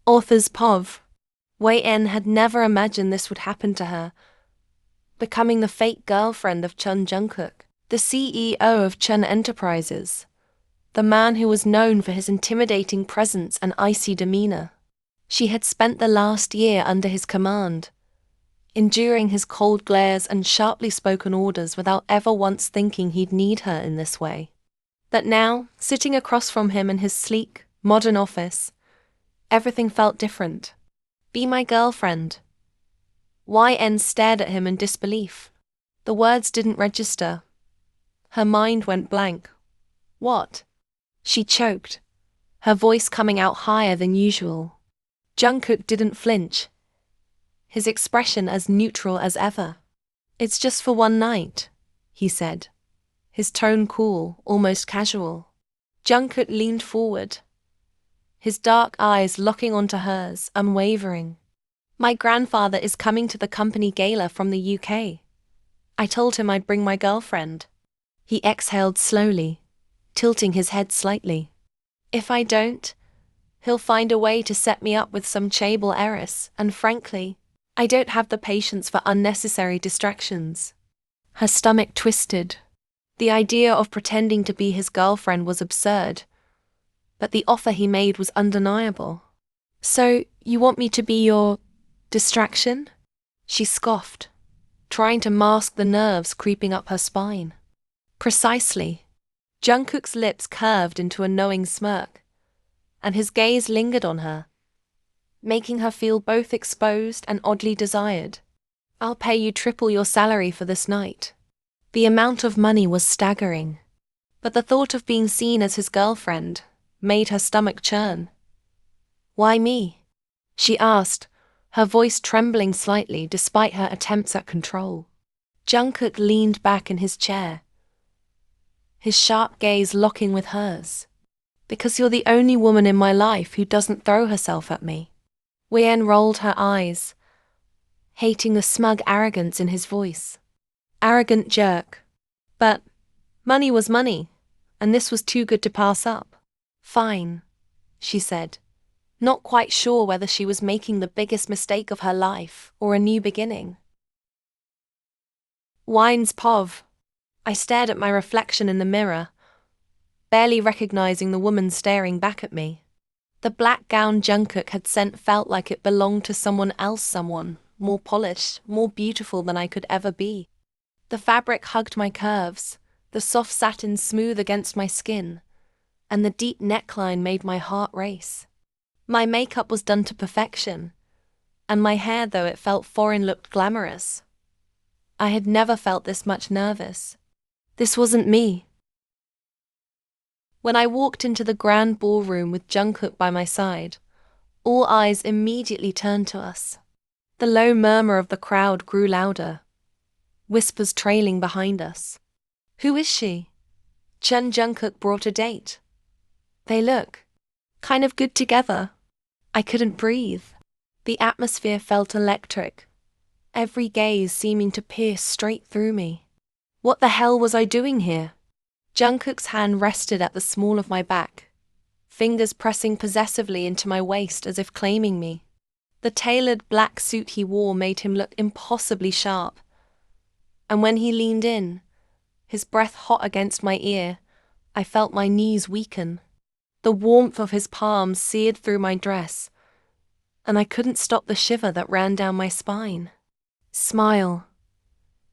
Author's POV. Wei En had never imagined this would happen to her, becoming the fake girlfriend of Chun Jungkook, the CEO of Chun Enterprises, the man who was known for his intimidating presence and icy demeanor. She had spent the last year under his command, enduring his cold glares and sharply spoken orders without ever once thinking he'd need her in this way. But now, sitting across from him in his sleek, modern office, everything felt different. Be my girlfriend. YN stared at him in disbelief. The words didn't register. Her mind went blank. What? She choked, her voice coming out higher than usual. Jungkook didn't flinch, his expression as neutral as ever. It's just for one night, he said, his tone cool, almost casual. Jungkook leaned forward, his dark eyes locking onto hers, unwavering. My grandfather is coming to the company gala from the UK. I told him I'd bring my girlfriend. He exhaled slowly, tilting his head slightly. If I don't, he'll find a way to set me up with some chaebol heiress, and frankly, I don't have the patience for unnecessary distractions. Her stomach twisted. The idea of pretending to be his girlfriend was absurd, but the offer he made was undeniable. So, you want me to be your distraction? She scoffed, trying to mask the nerves creeping up her spine. Precisely. Jungkook's lips curved into a knowing smirk, and his gaze lingered on her, making her feel both exposed and oddly desired. I'll pay you triple your salary for this night. The amount of money was staggering, but the thought of being seen as his girlfriend made her stomach churn. Why me? She asked, her voice trembling slightly despite her attempts at control. Jungkook leaned back in his chair, his sharp gaze locking with hers. Because you're the only woman in my life who doesn't throw herself at me. Wei-en rolled her eyes, hating the smug arrogance in his voice. Arrogant jerk. But money was money, and this was too good to pass up. Fine, she said, not quite sure whether she was making the biggest mistake of her life or a new beginning. Wine's POV. I stared at my reflection in the mirror, barely recognizing the woman staring back at me. The black gown Jungkook had sent felt like it belonged to someone else, someone more polished, more beautiful than I could ever be. The fabric hugged my curves, the soft satin smooth against my skin, and the deep neckline made my heart race. My makeup was done to perfection, and my hair, though it felt foreign, looked glamorous. I had never felt this much nervous. This wasn't me. When I walked into the grand ballroom with Jungkook by my side, all eyes immediately turned to us. The low murmur of the crowd grew louder, whispers trailing behind us. Who is she? Chun Jungkook brought a date. They look kind of good together. I couldn't breathe. The atmosphere felt electric, every gaze seeming to pierce straight through me. What the hell was I doing here? Jungkook's hand rested at the small of my back, fingers pressing possessively into my waist as if claiming me. The tailored black suit he wore made him look impossibly sharp, and when he leaned in, his breath hot against my ear, I felt my knees weaken. The warmth of his palms seared through my dress, and I couldn't stop the shiver that ran down my spine. Smile,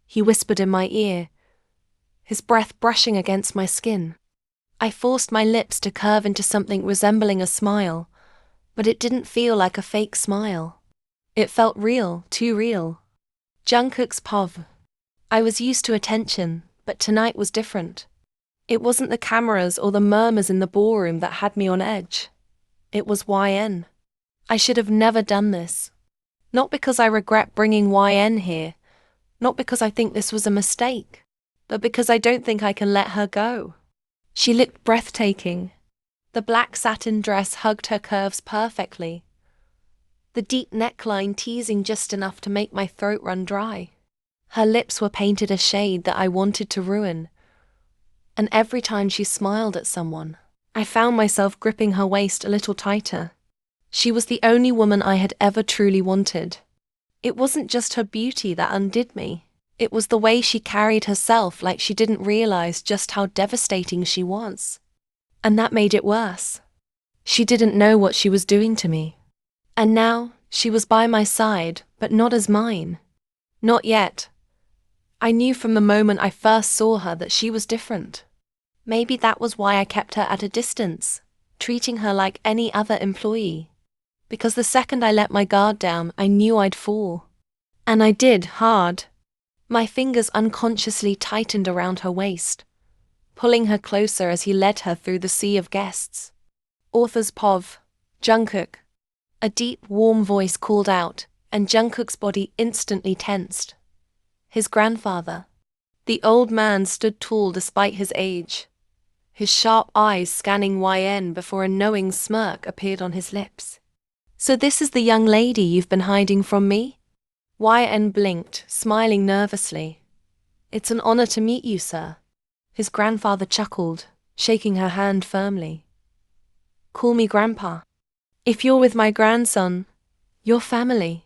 he whispered in my ear, his breath brushing against my skin. I forced my lips to curve into something resembling a smile, but it didn't feel like a fake smile. It felt real, too real. Jungkook's POV. I was used to attention, but tonight was different. It wasn't the cameras or the murmurs in the ballroom that had me on edge. It was YN. I should have never done this. Not because I regret bringing YN here, not because I think this was a mistake, but because I don't think I can let her go. She looked breathtaking. The black satin dress hugged her curves perfectly, the deep neckline teasing just enough to make my throat run dry. Her lips were painted a shade that I wanted to ruin, and every time she smiled at someone, I found myself gripping her waist a little tighter. She was the only woman I had ever truly wanted. It wasn't just her beauty that undid me. It was the way she carried herself, like she didn't realize just how devastating she was. And that made it worse. She didn't know what she was doing to me. And now, she was by my side, but not as mine. Not yet. I knew from the moment I first saw her that she was different. Maybe that was why I kept her at a distance, treating her like any other employee. Because the second I let my guard down, I knew I'd fall. And I did, hard. My fingers unconsciously tightened around her waist, pulling her closer as he led her through the sea of guests. Author's POV, Jungkook. A deep, warm voice called out, and Jungkook's body instantly tensed. His grandfather. The old man stood tall despite his age, his sharp eyes scanning YN before a knowing smirk appeared on his lips. So this is the young lady you've been hiding from me? YN blinked, smiling nervously. It's an honor to meet you, sir. His grandfather chuckled, shaking her hand firmly. Call me Grandpa. If you're with my grandson, you're family.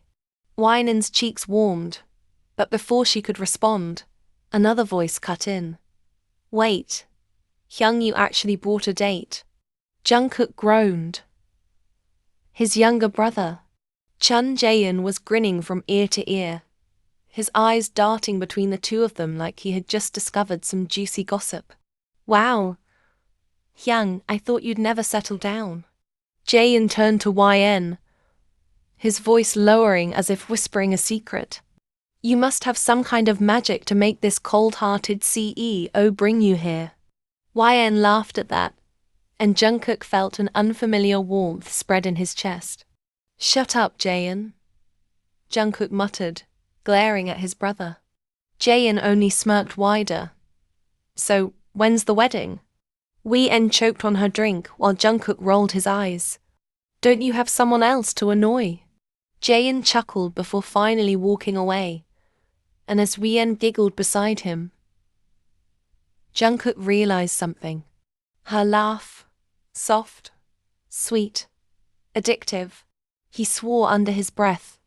YN's cheeks warmed, but before she could respond, another voice cut in. Wait. Hyung, you actually brought a date. Jungkook groaned. His younger brother, Chun Jaein, was grinning from ear to ear, his eyes darting between the two of them like he had just discovered some juicy gossip. Wow. Hyung, I thought you'd never settle down. Jaein turned to YN, his voice lowering as if whispering a secret. You must have some kind of magic to make this cold-hearted CEO bring you here. YN laughed at that, and Jungkook felt an unfamiliar warmth spread in his chest. Shut up, Jaein, Jungkook muttered, glaring at his brother. Jaein only smirked wider. So, when's the wedding? YN choked on her drink while Jungkook rolled his eyes. Don't you have someone else to annoy? Jaein chuckled before finally walking away, and as YN giggled beside him, Jungkook realized something. Her laugh, soft, sweet, addictive. He swore under his breath,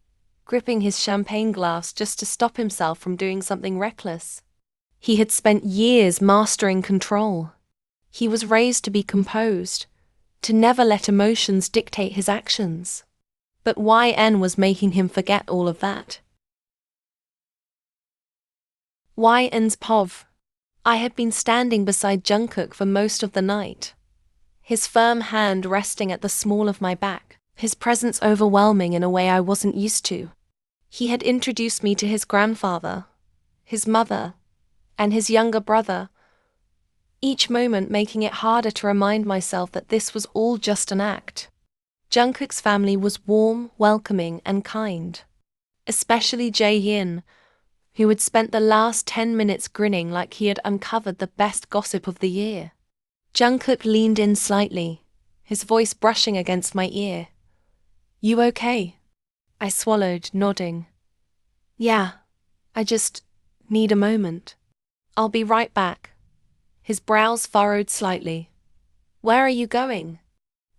gripping his champagne glass just to stop himself from doing something reckless. He had spent years mastering control. He was raised to be composed, to never let emotions dictate his actions. But YN was making him forget all of that. YN's POV. I had been standing beside Jungkook for most of the night, his firm hand resting at the small of my back, his presence overwhelming in a way I wasn't used to. He had introduced me to his grandfather, his mother, and his younger brother, each moment making it harder to remind myself that this was all just an act. Jungkook's family was warm, welcoming, and kind, especially Jaehyun, who had spent the last 10 minutes grinning like he had uncovered the best gossip of the year. Jungkook leaned in slightly, his voice brushing against my ear. You okay? I swallowed, nodding. Yeah, I just need a moment. I'll be right back. His brows furrowed slightly. Where are you going?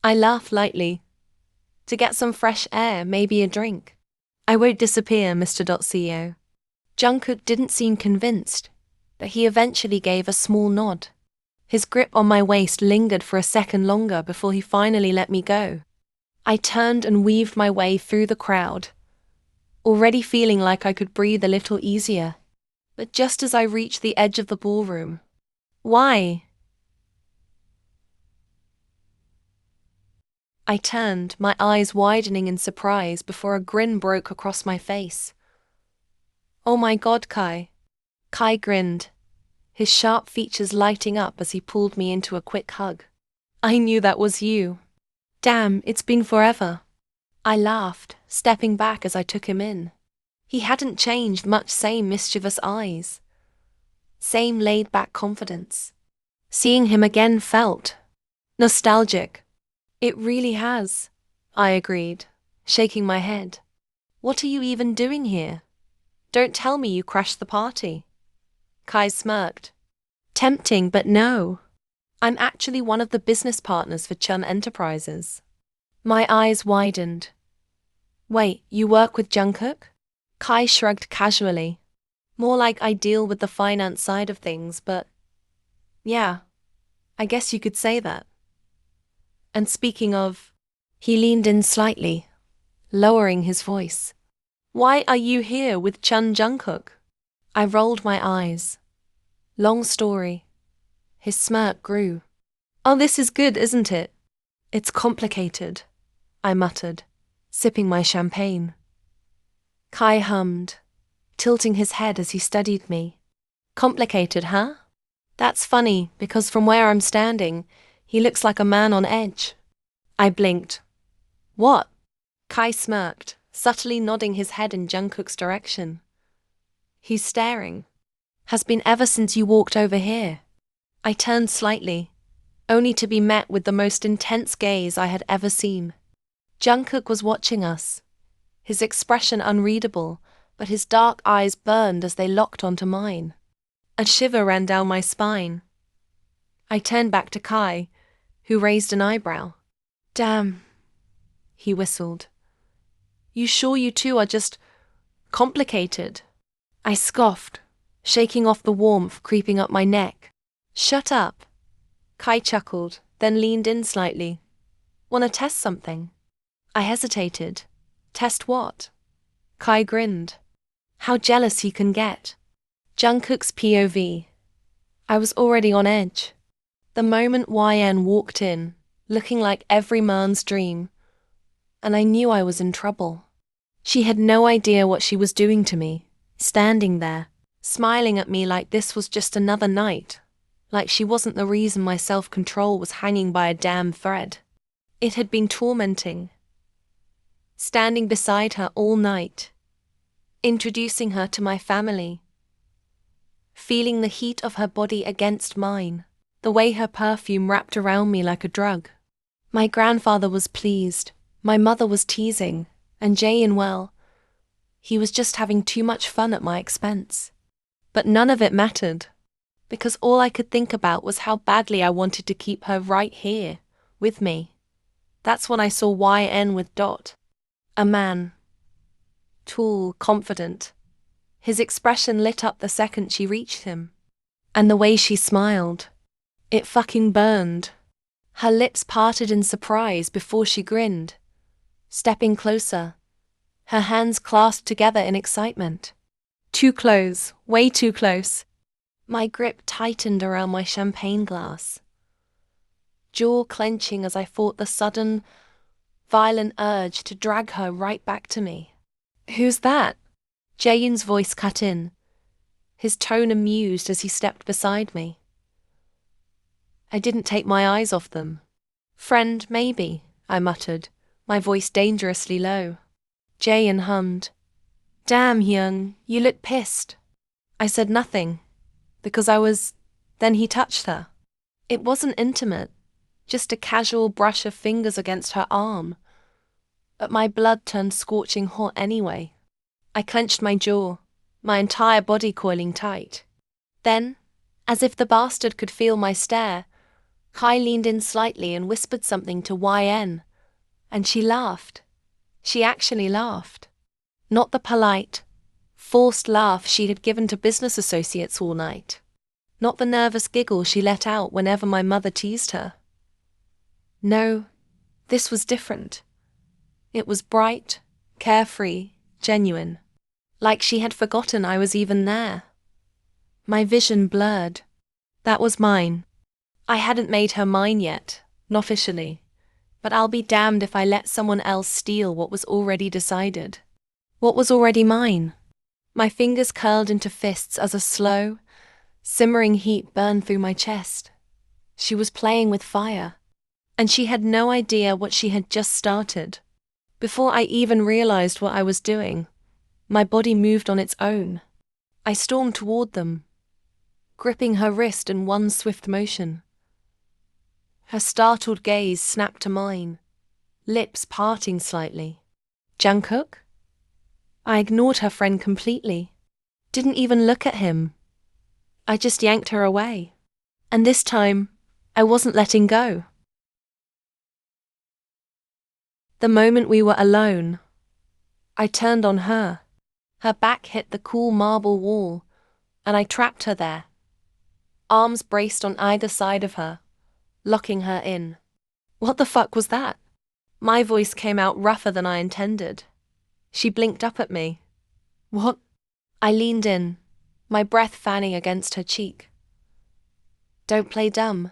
I laughed lightly. To get some fresh air, maybe a drink. I won't disappear, Mr. CEO. Jungkook didn't seem convinced, but he eventually gave a small nod. His grip on my waist lingered for a second longer before he finally let me go. I turned and weaved my way through the crowd, already feeling like I could breathe a little easier. But just as I reached the edge of the ballroom, why? I turned, my eyes widening in surprise before a grin broke across my face. Oh my God, Kai. Kai grinned, his sharp features lighting up as he pulled me into a quick hug. I knew that was you. Damn, it's been forever. I laughed, stepping back as I took him in. He hadn't changed much, same mischievous eyes, same laid-back confidence. Seeing him again felt nostalgic. It really has, I agreed, shaking my head. What are you even doing here? Don't tell me you crashed the party. Kai smirked. Tempting, but no. I'm actually one of the business partners for Chun Enterprises. My eyes widened. Wait, you work with Jungkook? Kai shrugged casually. More like I deal with the finance side of things, but yeah, I guess you could say that. And speaking of, he leaned in slightly, lowering his voice. Why are you here with Jungkook? I rolled my eyes. Long story. His smirk grew. Oh, this is good, isn't it? It's complicated, I muttered, sipping my champagne. Kai hummed, tilting his head as he studied me. Complicated, huh? That's funny, because from where I'm standing, he looks like a man on edge. I blinked. What? Kai smirked, subtly nodding his head in Jungkook's direction. He's staring. Has been ever since you walked over here. I turned slightly, only to be met with the most intense gaze I had ever seen. Jungkook was watching us, his expression unreadable, but his dark eyes burned as they locked onto mine. A shiver ran down my spine. I turned back to Kai, who raised an eyebrow. Damn, he whistled. You sure you two are just complicated? I scoffed, shaking off the warmth creeping up my neck. Shut up. Kai chuckled, then leaned in slightly. Want to test something? I hesitated. Test what? Kai grinned. How jealous he can get. Jungkook's POV. I was already on edge. The moment YN walked in, looking like every man's dream, and I knew I was in trouble. She had no idea what she was doing to me, standing there, smiling at me like this was just another night, like she wasn't the reason my self-control was hanging by a damn thread. It had been tormenting. Standing beside her all night, introducing her to my family, feeling the heat of her body against mine, the way her perfume wrapped around me like a drug. My grandfather was pleased, my mother was teasing, and Jayin, well, he was just having too much fun at my expense. But none of it mattered, because all I could think about was how badly I wanted to keep her right here, with me. That's when I saw YN with Dot. A man. Tall, confident. His expression lit up the second she reached him. And the way she smiled. It fucking burned. Her lips parted in surprise before she grinned, stepping closer, her hands clasped together in excitement. Too close, way too close. My grip tightened around my champagne glass, jaw clenching as I fought the sudden, violent urge to drag her right back to me. Who's that? Jayun's voice cut in, his tone amused as he stepped beside me. I didn't take my eyes off them. Friend, maybe, I muttered, my voice dangerously low. Jayun hummed. Damn, Hyun, you look pissed. I said nothing, because I was... Then he touched her. It wasn't intimate, just a casual brush of fingers against her arm. But my blood turned scorching hot anyway. I clenched my jaw, my entire body coiling tight. Then, as if the bastard could feel my stare, Kai leaned in slightly and whispered something to YN, and she laughed. She actually laughed. Not the polite, forced laugh she had given to business associates all night. Not the nervous giggle she let out whenever my mother teased her. No, this was different. It was bright, carefree, genuine. Like she had forgotten I was even there. My vision blurred. That was mine. I hadn't made her mine yet, not officially, but I'll be damned if I let someone else steal what was already decided. What was already mine? My fingers curled into fists as a slow, simmering heat burned through my chest. She was playing with fire, and she had no idea what she had just started. Before I even realized what I was doing, my body moved on its own. I stormed toward them, gripping her wrist in one swift motion. Her startled gaze snapped to mine, lips parting slightly. Jungkook? I ignored her friend completely. Didn't even look at him. I just yanked her away. And this time, I wasn't letting go. The moment we were alone, I turned on her. Her back hit the cool marble wall, and I trapped her there. Arms braced on either side of her, locking her in. What the fuck was that? My voice came out rougher than I intended. She blinked up at me. What? I leaned in, my breath fanning against her cheek. Don't play dumb.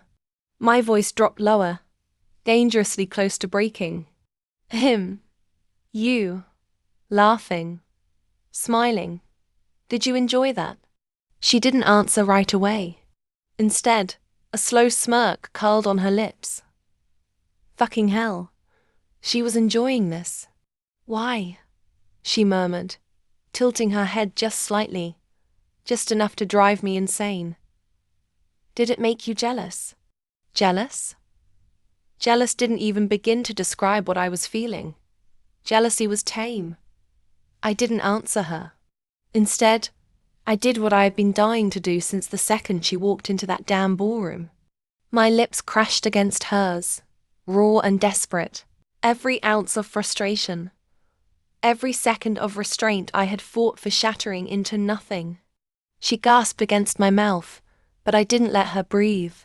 My voice dropped lower, dangerously close to breaking. Him. You. Laughing. Smiling. Did you enjoy that? She didn't answer right away. Instead, a slow smirk curled on her lips. Fucking hell. She was enjoying this. Why? She murmured, tilting her head just slightly, just enough to drive me insane. Did it make you jealous? Jealous? Jealous didn't even begin to describe what I was feeling. Jealousy was tame. I didn't answer her. Instead, I did what I had been dying to do since the second she walked into that damn ballroom. My lips crashed against hers, raw and desperate, every ounce of frustration, every second of restraint I had fought for shattering into nothing. She gasped against my mouth, but I didn't let her breathe,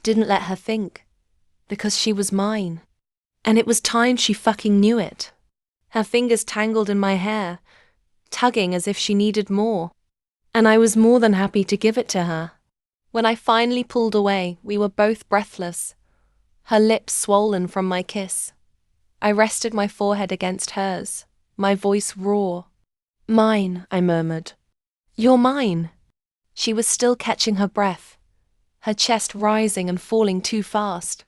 didn't let her think, because she was mine. And it was time she fucking knew it. Her fingers tangled in my hair, tugging as if she needed more. And I was more than happy to give it to her. When I finally pulled away, we were both breathless, her lips swollen from my kiss. I rested my forehead against hers, my voice raw. Mine, I murmured. You're mine. She was still catching her breath, her chest rising and falling too fast.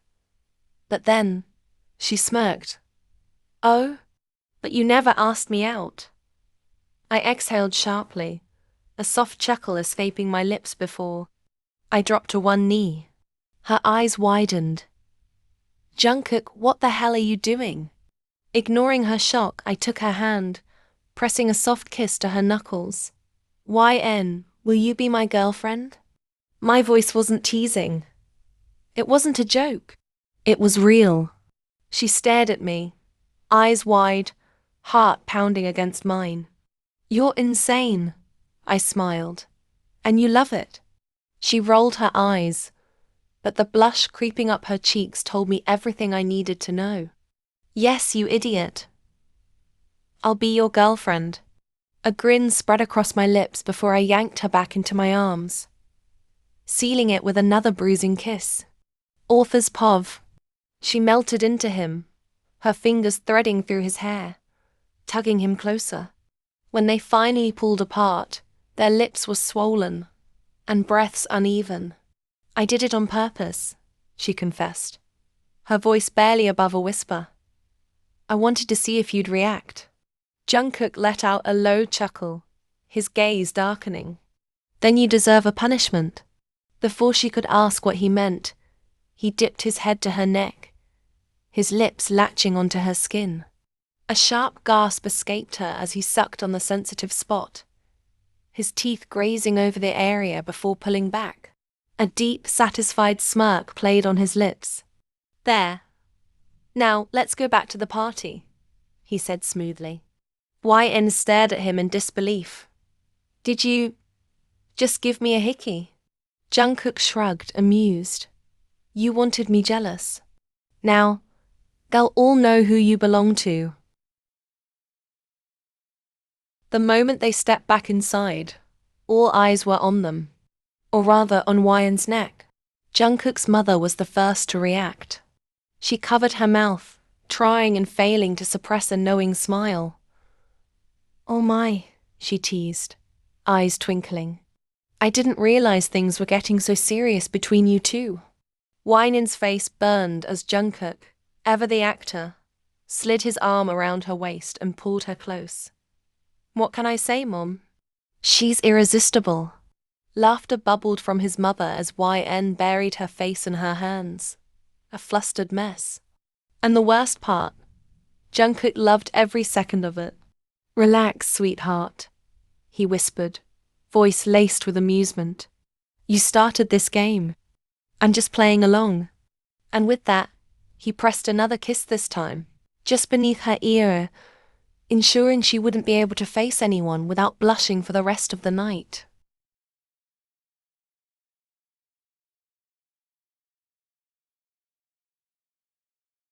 But then, she smirked. Oh, but you never asked me out. I exhaled sharply, a soft chuckle escaping my lips before I dropped to one knee. Her eyes widened. Jungkook, what the hell are you doing? Ignoring her shock, I took her hand, pressing a soft kiss to her knuckles. YN, will you be my girlfriend? My voice wasn't teasing. It wasn't a joke. It was real. She stared at me, eyes wide, heart pounding against mine. You're insane, I smiled. And you love it. She rolled her eyes, but the blush creeping up her cheeks told me everything I needed to know. Yes, you idiot. I'll be your girlfriend. A grin spread across my lips before I yanked her back into my arms, sealing it with another bruising kiss. Author's Pov. She melted into him, her fingers threading through his hair, tugging him closer. When they finally pulled apart, their lips were swollen and breaths uneven. I did it on purpose, she confessed, her voice barely above a whisper. I wanted to see if you'd react. Jungkook let out a low chuckle, his gaze darkening. Then you deserve a punishment. Before she could ask what he meant, he dipped his head to her neck, his lips latching onto her skin. A sharp gasp escaped her as he sucked on the sensitive spot, his teeth grazing over the area before pulling back. A deep, satisfied smirk played on his lips. There. Now, let's go back to the party, he said smoothly. YN stared at him in disbelief. Did you just give me a hickey? Jungkook shrugged, amused. You wanted me jealous. Now, they'll all know who you belong to. The moment they stepped back inside, all eyes were on them, or rather on YN's neck. Jungkook's mother was the first to react. She covered her mouth, trying and failing to suppress a knowing smile. Oh my, she teased, eyes twinkling. I didn't realize things were getting so serious between you two. YN's face burned as Jungkook, ever the actor, slid his arm around her waist and pulled her close. What can I say, Mom? She's irresistible. Laughter bubbled from his mother as YN buried her face in her hands, a flustered mess. And the worst part, Jungkook loved every second of it. Relax, sweetheart, he whispered, voice laced with amusement. You started this game. I'm just playing along. And with that, he pressed another kiss this time. just beneath her ear, ensuring she wouldn't be able to face anyone without blushing for the rest of the night.